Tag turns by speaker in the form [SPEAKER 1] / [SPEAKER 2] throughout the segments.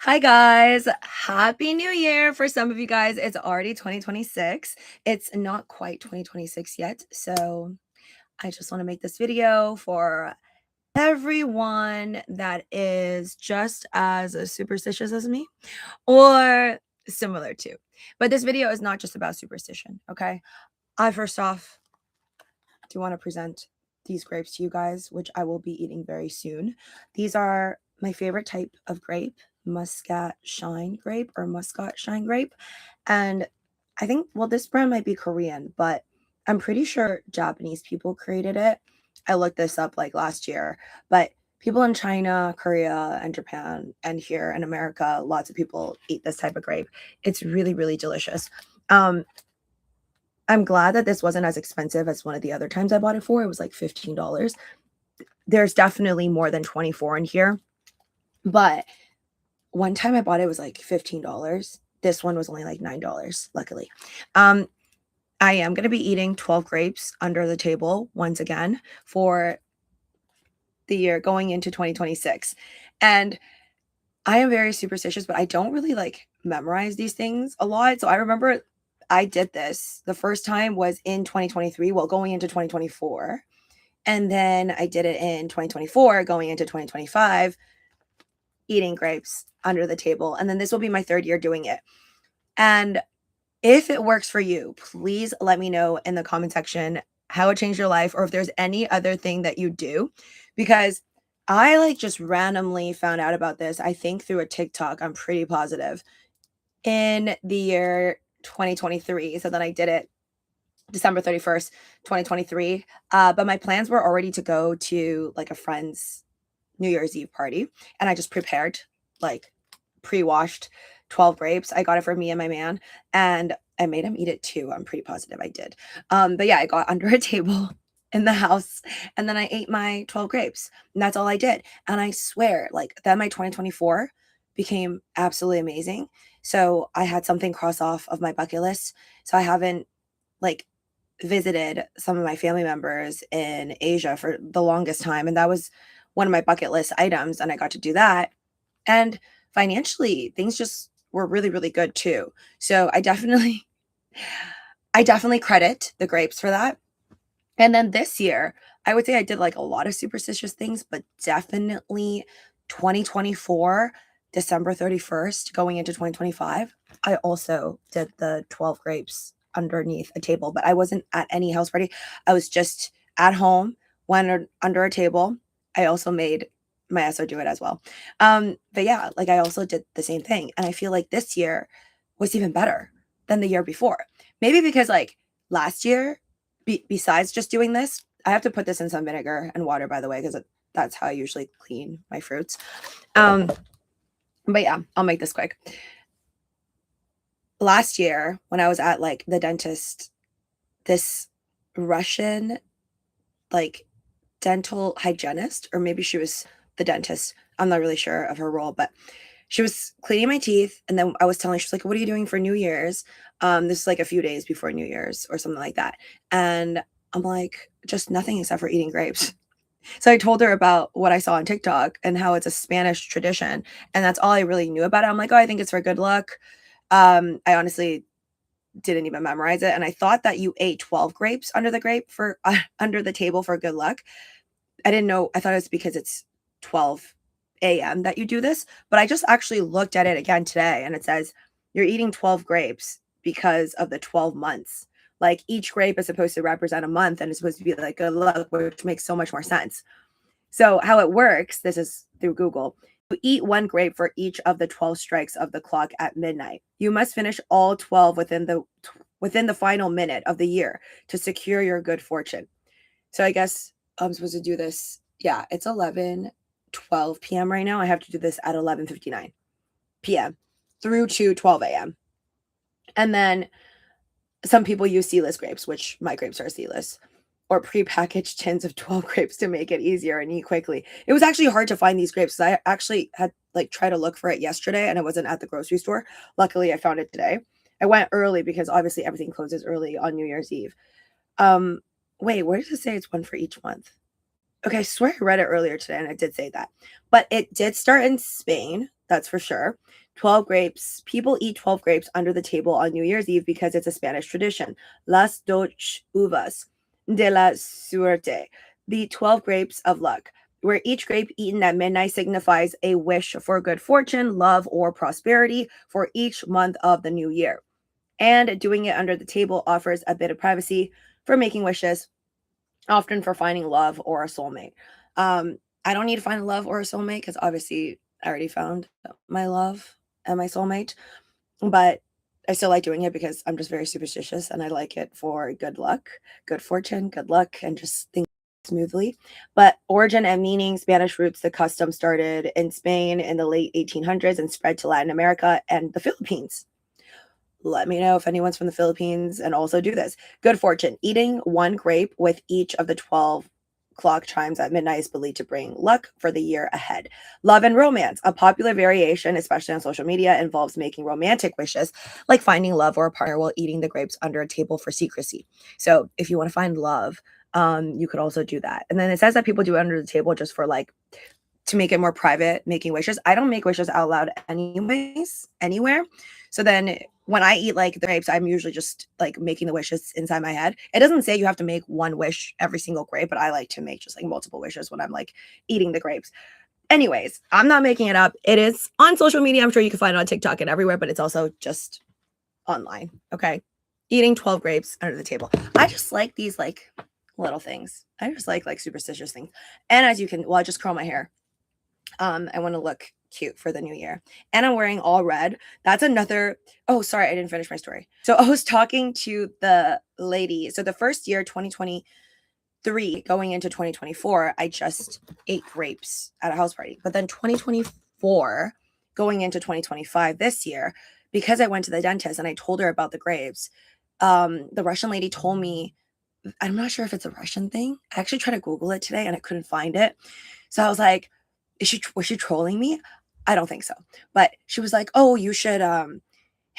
[SPEAKER 1] Hi guys, happy new year. For some of you guys, it's already 2026. It's not quite 2026 yet, so I just want to make this video for everyone that is just as superstitious as me or similar to. But this video is not just about superstition, okay? I first off do want to present these grapes to you guys, which I will be eating very soon. These are my favorite type of grape, Muscat Shine grape or Muscat Shine grape. And I think, well, this brand might be Korean, but I'm pretty sure Japanese people created it. I looked this up like last year, but people in China, Korea, and Japan, and here in America, lots of people eat this type of grape. It's really, really delicious. I'm glad that this wasn't as expensive as one of the other times I bought it for. It was like $15. There's definitely more than 24 in here, but one time I bought it was like $15. This one was only like $9, luckily. I am going to be eating 12 grapes under the table once again for the year going into 2026. And I am very superstitious, but I don't really like memorize these things a lot. So I remember I did this. The first time was in 2023, well, going into 2024. And then I did it in 2024, going into 2025, eating grapes under the table. And then this will be my third year doing it. And if it works for you, please let me know in the comment section how it changed your life or if there's any other thing that you do, because I like just randomly found out about this, I think through a TikTok, I'm pretty positive, in the year 2023. So then I did it December 31st, 2023. But my plans were already to go to like a friend's New Year's Eve party. And I just prepared, like pre-washed 12 grapes. I got it for me and my man. And I made him eat it too. I'm pretty positive I did. But yeah, I got under a table in the house and then I ate my 12 grapes. And that's all I did. And I swear, like then my 2024 became absolutely amazing. So I had something cross off of my bucket list. So I haven't like visited some of my family members in Asia for the longest time, and that was one of my bucket list items, and I got to do that. And financially, things just were really, really good too. So I definitely credit the grapes for that. And then this year, I would say I did like a lot of superstitious things, but definitely 2024, December 31st, going into 2025, I also did the 12 grapes underneath a table, but I wasn't at any house party. I was just at home, went under a table. I also made my SO do it as well. But yeah, like I also did the same thing. And I feel like this year was even better than the year before. Maybe because like last year, besides just doing this, I have to put this in some vinegar and water, by the way, because that's how I usually clean my fruits. But yeah, I'll make this quick. Last year, when I was at like the dentist, this Russian like dental hygienist, or maybe she was the dentist, I'm not really sure of her role, but she was cleaning my teeth. And then I was telling her, she's like, what are you doing for New Year's? This is like a few days before New Year's or something like that. And I'm like, just nothing except for eating grapes. So I told her about what I saw on TikTok and how it's a Spanish tradition. And that's all I really knew about it. I'm like, oh, I think it's for good luck. I honestly didn't even memorize it. And I thought that you ate 12 grapes under the grape for under the table for good luck. I didn't know. I thought it was because it's 12 a.m. that you do this, but I just actually looked at it again today and it says you're eating 12 grapes because of the 12 months. Like each grape is supposed to represent a month and it's supposed to be like good luck, which makes so much more sense. So how it works, this is through Google. You eat one grape for each of the 12 strikes of the clock at midnight. You must finish all 12 within the final minute of the year to secure your good fortune. So I guess I'm supposed to do this. Yeah, it's 11:12 p.m. right now. I have to do this at 11:59 p.m. through to 12 a.m. And then some people use seedless grapes, which my grapes are seedless, or prepackaged tins of 12 grapes to make it easier and eat quickly. It was actually hard to find these grapes. I actually had like tried to look for it yesterday and it wasn't at the grocery store. Luckily, I found it today. I went early because obviously everything closes early on New Year's Eve. Wait, where does it say it's one for each month? Okay, I swear I read it earlier today and it did say that. But it did start in Spain. That's for sure. 12 grapes. People eat 12 grapes under the table on New Year's Eve because it's a Spanish tradition. Las 12 uvas de la suerte. The 12 grapes of luck, where each grape eaten at midnight signifies a wish for good fortune, love, or prosperity for each month of the new year. And doing it under the table offers a bit of privacy for making wishes, often for finding love or a soulmate. I don't need to find love or a soulmate because obviously I already found my love and my soulmate, but I still like doing it because I'm just very superstitious and I like it for good luck, good fortune, good luck, and just things smoothly. But origin and meaning, Spanish roots, the custom started in Spain in the late 1800s and spread to Latin America and the Philippines. Let me know if anyone's from the Philippines and also do this. Good fortune. Eating one grape with each of the 12 clock chimes at midnight is believed to bring luck for the year ahead. Love and romance. A popular variation, especially on social media, involves making romantic wishes, like finding love or a partner while eating the grapes under a table for secrecy. So if you want to find love, you could also do that. And then it says that people do it under the table just for like to make it more private, making wishes. I don't make wishes out loud anyways, anywhere. So then when I eat like the grapes, I'm usually just like making the wishes inside my head. It doesn't say you have to make one wish every single grape, but I like to make just like multiple wishes when I'm like eating the grapes. Anyways, I'm not making it up. It is on social media. I'm sure you can find it on TikTok and everywhere, but it's also just online. Okay. Eating 12 grapes under the table. I just like these like little things. I just like superstitious things. And as you can, well, I just curl my hair. I want to look cute for the new year. And I'm wearing all red. That's another. Oh, sorry, I didn't finish my story. So I was talking to the lady. So the first year, 2023, going into 2024, I just ate grapes at a house party. But then 2024, going into 2025, this year, because I went to the dentist and I told her about the grapes, the Russian lady told me, I'm not sure if it's a Russian thing. I actually tried to Google it today and I couldn't find it. So I was like, was she trolling me? I don't think so. But she was like, "Oh, you should buy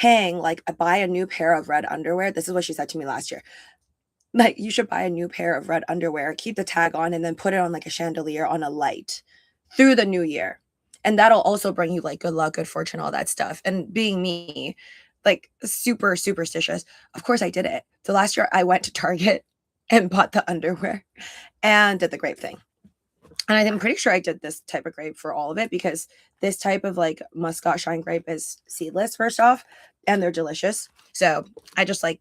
[SPEAKER 1] a new pair of red underwear." This is what she said to me last year. Like, you should buy a new pair of red underwear, keep the tag on, and then put it on like a chandelier on a light through the new year. And that'll also bring you like good luck, good fortune, all that stuff. And being me, like super superstitious, of course I did it. So last year I went to Target and bought the underwear and did the grape thing. And I'm pretty sure I did this type of grape for all of it because this type of like Muscat Shine grape is seedless, first off, and they're delicious. So I just like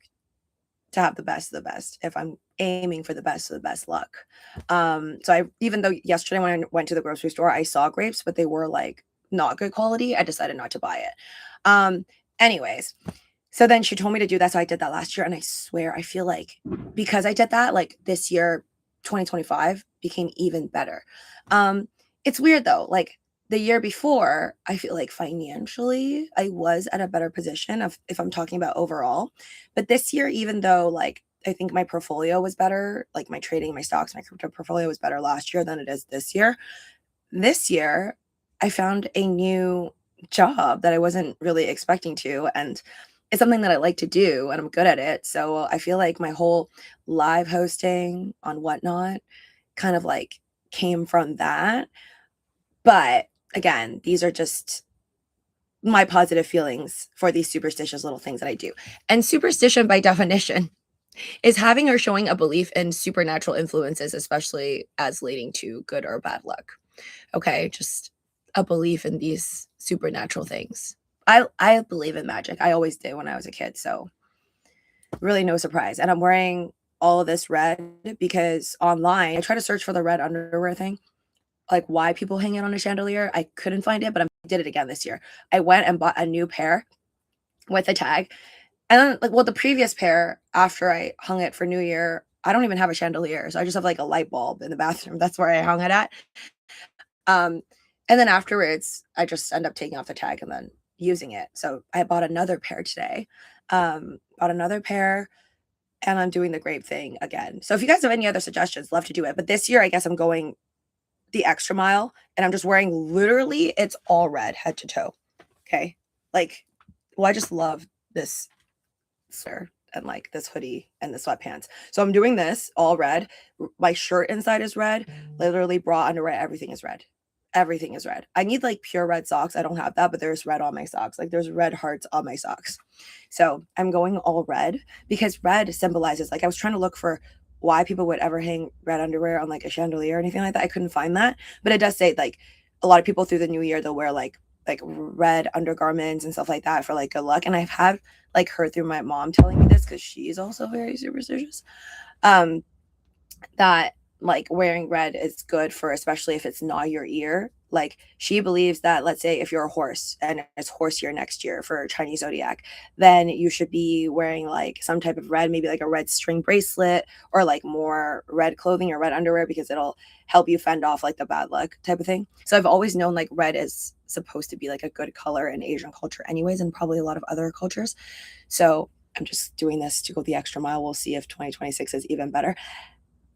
[SPEAKER 1] to have the best of the best if I'm aiming for the best of the best luck. Even though yesterday when I went to the grocery store, I saw grapes, but they were like not good quality, I decided not to buy it. Anyways, so then she told me to do that. So I did that last year. And I swear, I feel like because I did that, like this year, 2025 became even better. It's weird though. Like the year before, I feel like financially I was at a better position if I'm talking about overall. But this year, even though like I think my portfolio was better, like my trading, my stocks, my crypto portfolio was better last year than it is this year. This year, I found a new job that I wasn't really expecting to. And it's something that I like to do and I'm good at it. So I feel like my whole live hosting on Whatnot kind of like came from that. But again, these are just my positive feelings for these superstitious little things that I do. And superstition, by definition, is having or showing a belief in supernatural influences, especially as leading to good or bad luck. Okay, just a belief in these supernatural things. I believe in magic. I always did when I was a kid, so really no surprise. And I'm wearing all of this red because online I try to search for the red underwear thing, like why people hang it on a chandelier. I couldn't find it, but I did it again this year. I went and bought a new pair with a tag. And then like, well, the previous pair after I hung it for New Year, I don't even have a chandelier. So I just have like a light bulb in the bathroom. That's where I hung it at. And then afterwards, I just end up taking off the tag and then using it. So I bought another pair today. Bought another pair and I'm doing the grape thing again. So if you guys have any other suggestions, love to do it. But this year, I guess I'm going the extra mile and I'm just wearing literally, it's all red head to toe. Okay. Like, well, I just love this sweater and like this hoodie and the sweatpants. So I'm doing this all red. My shirt inside is red. Literally bra, underwear, everything is red. everything is red. I need like pure red socks. I don't have that, but there's red on my socks. Like there's red hearts on my socks. So I'm going all red because red symbolizes, like I was trying to look for why people would ever hang red underwear on like a chandelier or anything like that. I couldn't find that, but it does say like a lot of people through the new year, they'll wear like red undergarments and stuff like that for like good luck. And I've had like heard through my mom telling me this because she's also very superstitious, that like wearing red is good for, especially if it's not your ear. Like she believes that, let's say if you're a horse and it's horse year next year for Chinese zodiac, then you should be wearing like some type of red, maybe like a red string bracelet or like more red clothing or red underwear, because it'll help you fend off like the bad luck type of thing. So I've always known like red is supposed to be like a good color in Asian culture anyways, and probably a lot of other cultures. So I'm just doing this to go the extra mile. We'll see if 2026 is even better.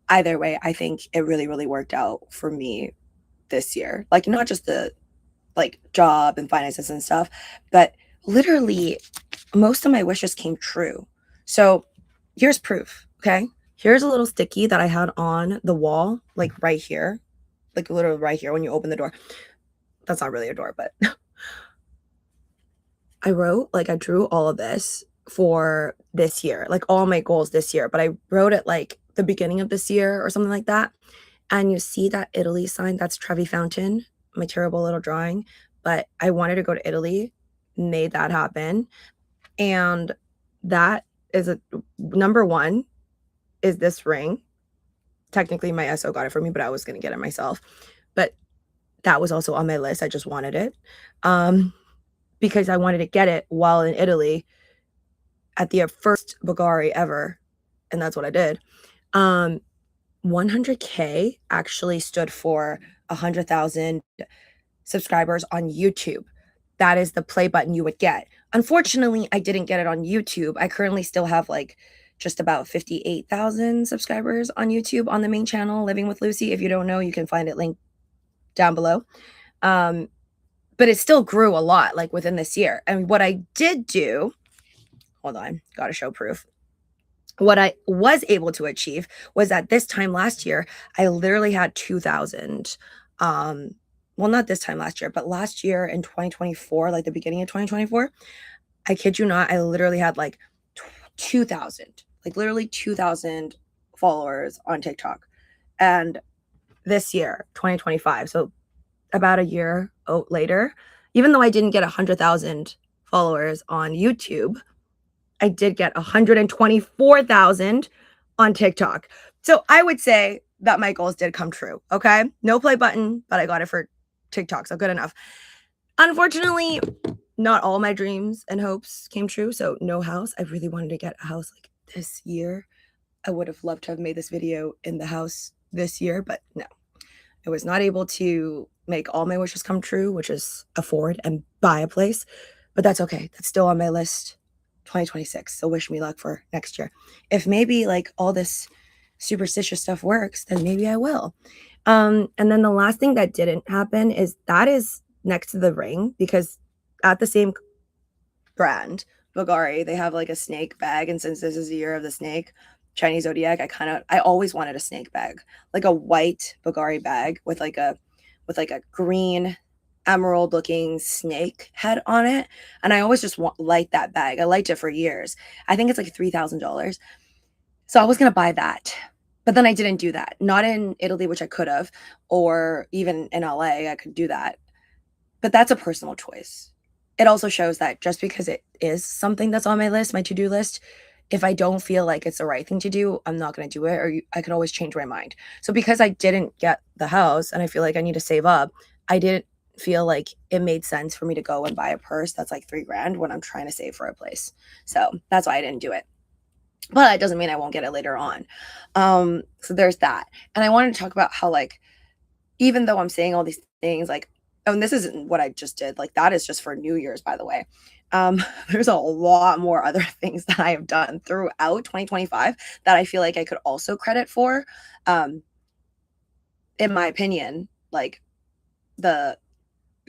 [SPEAKER 1] Either way, I think it really, really worked out for me this year. Like not just the like job and finances and stuff, but literally most of my wishes came true. So here's proof. Okay. Here's a little sticky that I had on the wall, like right here, like literally right here when you open the door. That's not really a door, but I drew all of this for this year, like all my goals this year, but I wrote it like the beginning of this year or something like that. And you see that Italy sign, that's Trevi Fountain, my terrible little drawing. But I wanted to go to Italy, made that happen. And that is number one is this ring. Technically, my SO got it for me, but I was going to get it myself. But that was also on my list. I just wanted it because I wanted to get it while in Italy at the first Bulgari ever. And that's what I did. 100K actually stood for 100,000 subscribers on YouTube. That is the play button you would get. Unfortunately, I didn't get it on YouTube. I currently still have like just about 58,000 subscribers on YouTube on the main channel, Living with Luci. If you don't know, you can find it linked down below. But it still grew a lot like within this year. And what I did do, hold on, got to show proof. What I was able to achieve was at this time last year, I literally had 2,000. Well, not this time last year, but last year in 2024, like the beginning of 2024, I kid you not, I literally had like 2,000, like literally 2,000 followers on TikTok. And this year, 2025, so about a year later, even though I didn't get 100,000 followers on YouTube, I did get 124,000 on TikTok. So I would say that my goals did come true. Okay. No play button, but I got it for TikTok. So good enough. Unfortunately, not all my dreams and hopes came true. So no house. I really wanted to get a house like this year. I would have loved to have made this video in the house this year, but no, I was not able to make all my wishes come true, which is afford and buy a place, but that's okay. That's still on my list. 2026. So wish me luck for next year. If maybe like all this superstitious stuff works, then maybe I will. And then the last thing that didn't happen is that is next to the ring, because at the same brand, Bulgari, they have like a snake bag. And since this is the year of the snake, Chinese zodiac, I always wanted a snake bag, like a white Bulgari bag with like a green emerald looking snake head on it. And I always just liked that bag. I liked it for years. I think it's like $3,000. So I was going to buy that, but then I didn't do that. Not in Italy, which I could have, or even in LA, I could do that. But that's a personal choice. It also shows that just because it is something that's on my list, my to-do list, if I don't feel like it's the right thing to do, I'm not going to do it, or I could always change my mind. So because I didn't get the house and I feel like I need to save up, I didn't feel like it made sense for me to go and buy a purse that's like $3,000 when I'm trying to save for a place. So that's why I didn't do it. But it doesn't mean I won't get it later on. So there's that. And I wanted to talk about how, like, even though I'm saying all these things, like, oh, and this isn't what I just did, like that is just for New Year's, by the way. There's a lot more other things that I have done throughout 2025 that I feel like I could also credit for. In my opinion, like the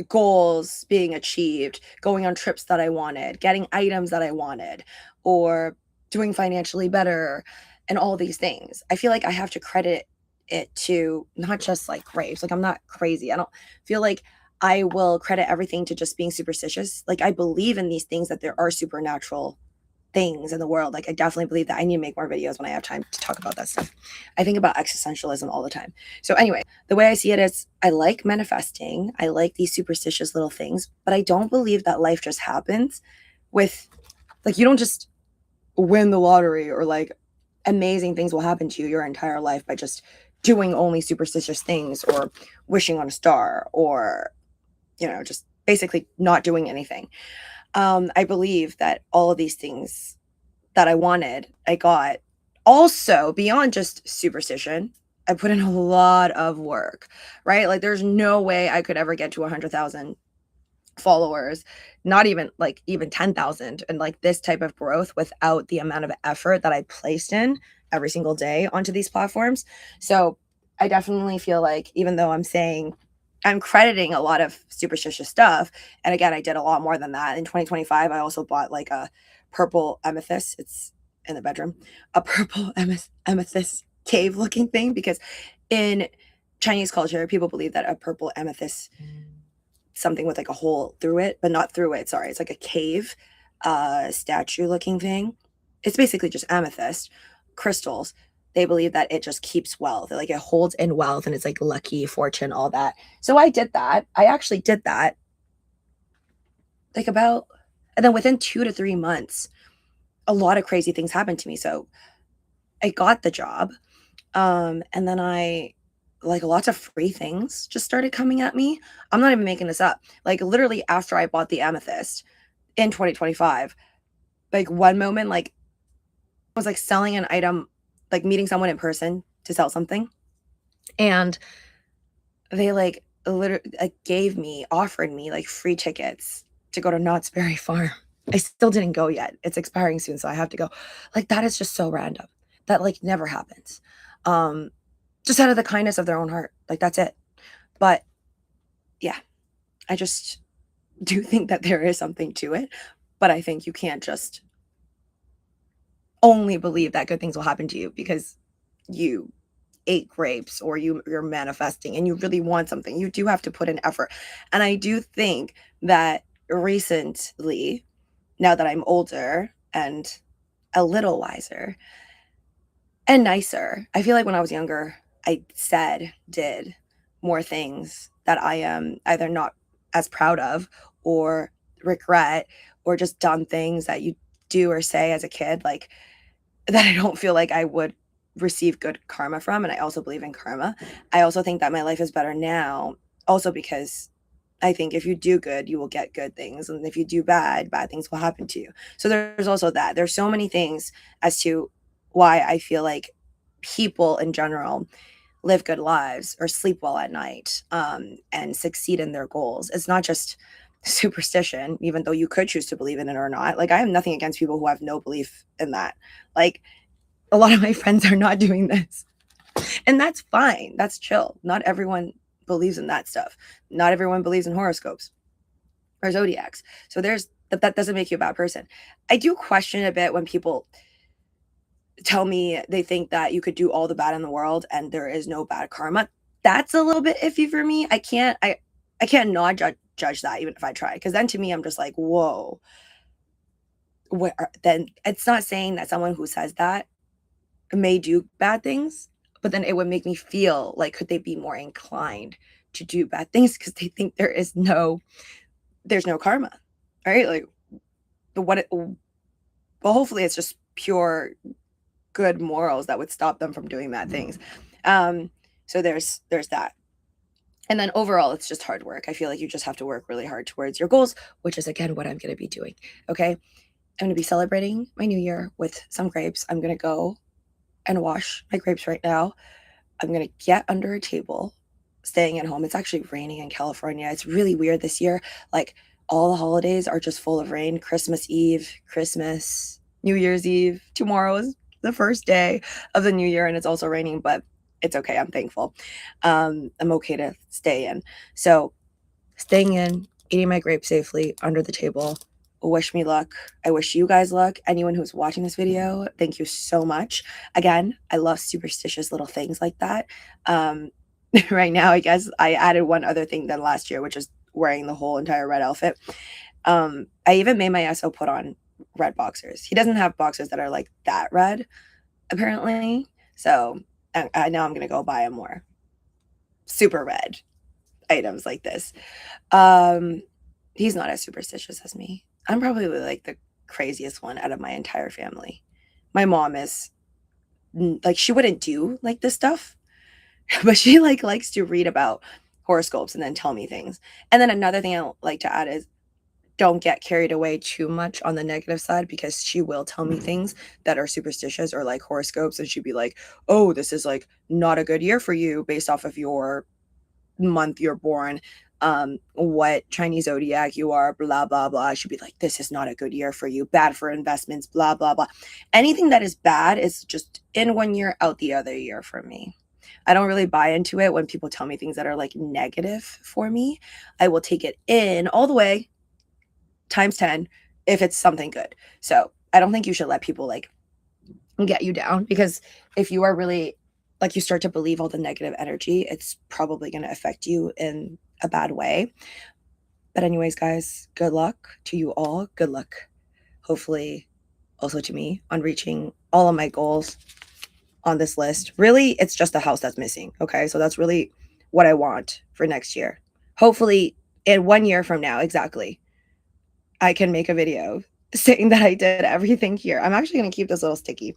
[SPEAKER 1] goals being achieved, going on trips that I wanted, getting items that I wanted, or doing financially better, and all these things. I feel like I have to credit it to not just like grapes. Like I'm not crazy. I don't feel like I will credit everything to just being superstitious. Like I believe in these things, that there are supernatural things in the world. Like I definitely believe that. I need to make more videos when I have time to talk about that stuff. I think about existentialism all the time. So anyway, the way I see it is I like manifesting. I like these superstitious little things, but I don't believe that life just happens with, like, you don't just win the lottery or like amazing things will happen to you your entire life by just doing only superstitious things or wishing on a star or, you know, just basically not doing anything. I believe that all of these things that I wanted, I got. Also, beyond just superstition, I put in a lot of work, right? Like, there's no way I could ever get to 100,000 followers, not even like even 10,000, and like this type of growth without the amount of effort that I placed in every single day onto these platforms. So I definitely feel like, even though I'm saying I'm crediting a lot of superstitious stuff, and again, I did a lot more than that. In 2025, I also bought like a purple amethyst. It's in the bedroom, a purple amethyst cave looking thing, because in Chinese culture, people believe that a purple amethyst, something with like a hole through it, but not through it. Sorry. It's like a cave, statue looking thing. It's basically just amethyst crystals. They believe that it just keeps wealth. Like it holds in wealth and it's like lucky, fortune, all that. So I did that. I actually did that like about, and then within 2 to 3 months, a lot of crazy things happened to me. So I got the job. And then like lots of free things just started coming at me. I'm not even making this up. Like literally after I bought the amethyst in 2025, like one moment, like I was like selling an item, like meeting someone in person to sell something. And they like literally like offered me like free tickets to go to Knott's Berry Farm. I still didn't go yet. It's expiring soon, so I have to go. Like that is just so random. That like never happens. Just out of the kindness of their own heart. Like that's it. But yeah, I just do think that there is something to it. But I think you can't just only believe that good things will happen to you because you ate grapes or you're manifesting and you really want something. You do have to put in effort. And I do think that recently, now that I'm older and a little wiser and nicer, I feel like when I was younger, I did more things that I am either not as proud of or regret, or just done things that you do or say as a kid, like that I don't feel like I would receive good karma from. And I also believe in karma. I also think that my life is better now, also because I think if you do good, you will get good things. And if you do bad, bad things will happen to you. So there's also that. There's so many things as to why I feel like people in general live good lives or sleep well at night, and succeed in their goals. It's not just superstition, even though you could choose to believe in it or not. Like I have nothing against people who have no belief in that. Like a lot of my friends are not doing this, and that's fine. That's chill. Not everyone believes in that stuff. Not everyone believes in horoscopes or zodiacs. So that doesn't make you a bad person. I do question a bit when people tell me they think that you could do all the bad in the world and there is no bad karma. That's a little bit iffy for me. I can't not judge that even if I try, because then to me I'm just like, whoa. Then it's not saying that someone who says that may do bad things, but then it would make me feel like, could they be more inclined to do bad things because they think there's no karma, right? Like well, hopefully it's just pure good morals that would stop them from doing bad things. So there's that. And then overall, it's just hard work. I feel like you just have to work really hard towards your goals, which is again what I'm going to be doing. Okay, I'm going to be celebrating my new year with some grapes. I'm going to go and wash my grapes right now. I'm going to get under a table, staying at home. It's actually raining in California. It's really weird this year. Like all the holidays are just full of rain. Christmas Eve, Christmas, New Year's Eve. Tomorrow is the first day of the new year and it's also raining, but it's okay. I'm thankful. I'm okay to stay in. So staying in, eating my grapes safely under the table, wish me luck. I wish you guys luck. Anyone who's watching this video, thank you so much. Again, I love superstitious little things like that. Right now, I guess I added one other thing than last year, which is wearing the whole entire red outfit. I even made my SO put on red boxers. He doesn't have boxers that are like that red, apparently. So I know I'm going to go buy him more super red items like this. He's not as superstitious as me. I'm probably like the craziest one out of my entire family. My mom is like, she wouldn't do like this stuff, but she like likes to read about horoscopes and then tell me things. And then another thing I like to add is don't get carried away too much on the negative side, because she will tell me things that are superstitious or like horoscopes, and she'd be like, oh, this is like not a good year for you based off of your month you're born, what Chinese zodiac you are, blah blah blah. She'd be like, this is not a good year for you, bad for investments, blah blah blah. Anything that is bad is just in one year, out the other year for me. I don't really buy into it when people tell me things that are like negative for me. I will take it in all the way times 10 if it's something good. So I don't think you should let people like get you down, because if you are really like, you start to believe all the negative energy, it's probably going to affect you in a bad way. But anyways, guys, good luck to you all. Good luck, hopefully, also to me on reaching all of my goals on this list. Really, it's just the house that's missing. Okay, so that's really what I want for next year. Hopefully, in 1 year from now, exactly, I can make a video saying that I did everything here. I'm actually going to keep this little sticky.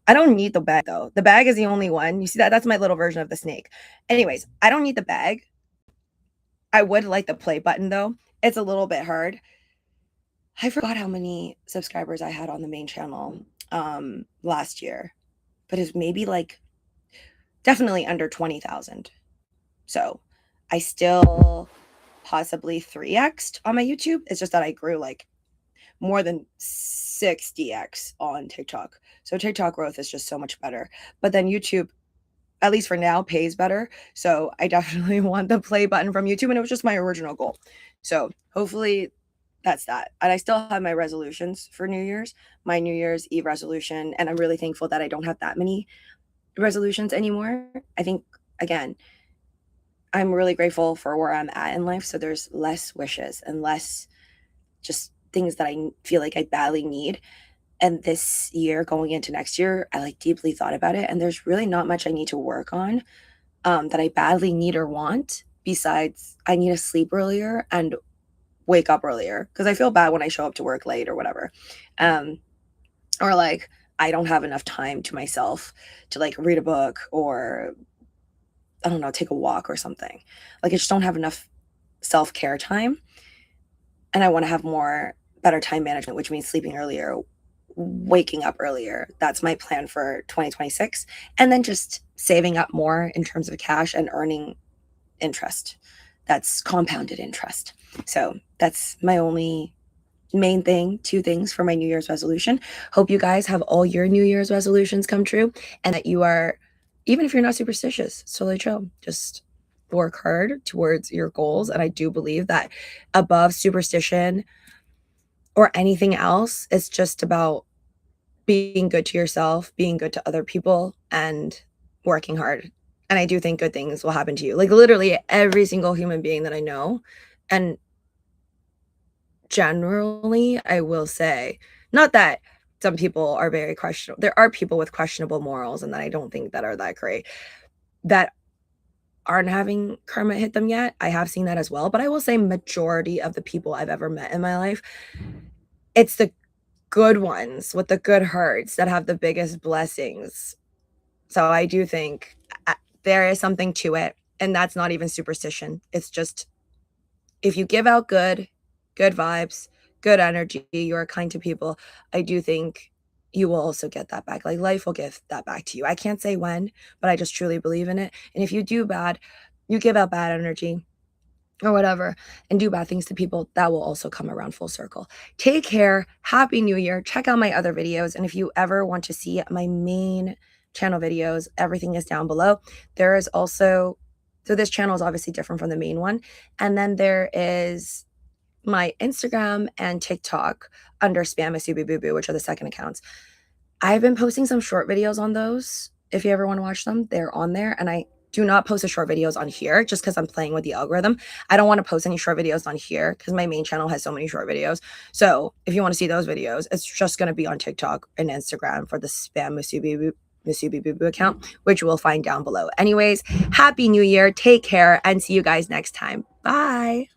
[SPEAKER 1] I don't need the bag though. The bag is the only one. You see that? That's my little version of the snake. Anyways, I don't need the bag. I would like the play button though. It's a little bit hard. I forgot how many subscribers I had on the main channel last year, but it's maybe like definitely under 20,000. So I still possibly 3x'd on my YouTube. It's just that I grew like more than 60x on TikTok. So TikTok growth is just so much better. But then YouTube, at least for now, pays better. So I definitely want the play button from YouTube. And it was just my original goal. So hopefully that's that. And I still have my resolutions for New Year's, my New Year's Eve resolution. And I'm really thankful that I don't have that many resolutions anymore. I think, again, I'm really grateful for where I'm at in life. So there's less wishes and less just things that I feel like I badly need. And this year going into next year, I like deeply thought about it. And there's really not much I need to work on that I badly need or want, besides I need to sleep earlier and wake up earlier, because I feel bad when I show up to work late or whatever. Or like I don't have enough time to myself to like read a book or, I don't know, take a walk or something. Like I just don't have enough self-care time. And I want to have more better time management, which means sleeping earlier, waking up earlier. That's my plan for 2026. And then just saving up more in terms of cash and earning interest. That's compounded interest. So that's my only main thing, 2 things for my New Year's resolution. Hope you guys have all your New Year's resolutions come true, and that you are, even if you're not superstitious, it's totally chill. Just work hard towards your goals. And I do believe that above superstition or anything else, it's just about being good to yourself, being good to other people, and working hard. And I do think good things will happen to you. Like literally every single human being that I know. And generally, I will say, not that some people are very questionable. There are people with questionable morals and that I don't think that are that great, that aren't having karma hit them yet. I have seen that as well. But I will say majority of the people I've ever met in my life, it's the good ones with the good hearts that have the biggest blessings. So I do think there is something to it. And that's not even superstition. It's just, if you give out good vibes, good energy, you're kind to people, I do think you will also get that back. Like life will give that back to you. I can't say when, but I just truly believe in it. And if you do bad, you give out bad energy or whatever, and do bad things to people, that will also come around full circle. Take care. Happy New Year. Check out my other videos. And if you ever want to see my main channel videos, everything is down below. There is also, so this channel is obviously different from the main one. And then there is my Instagram and TikTok under Spam Masubi Boo Boo, which are the second accounts. I've been posting some short videos on those. If you ever want to watch them, they're on there. And I do not post the short videos on here just because I'm playing with the algorithm. I don't want to post any short videos on here because my main channel has so many short videos. So if you want to see those videos, it's just going to be on TikTok and Instagram for the Spam Masubi Boo Boo account, which we'll find down below. Anyways, happy new year. Take care and see you guys next time. Bye.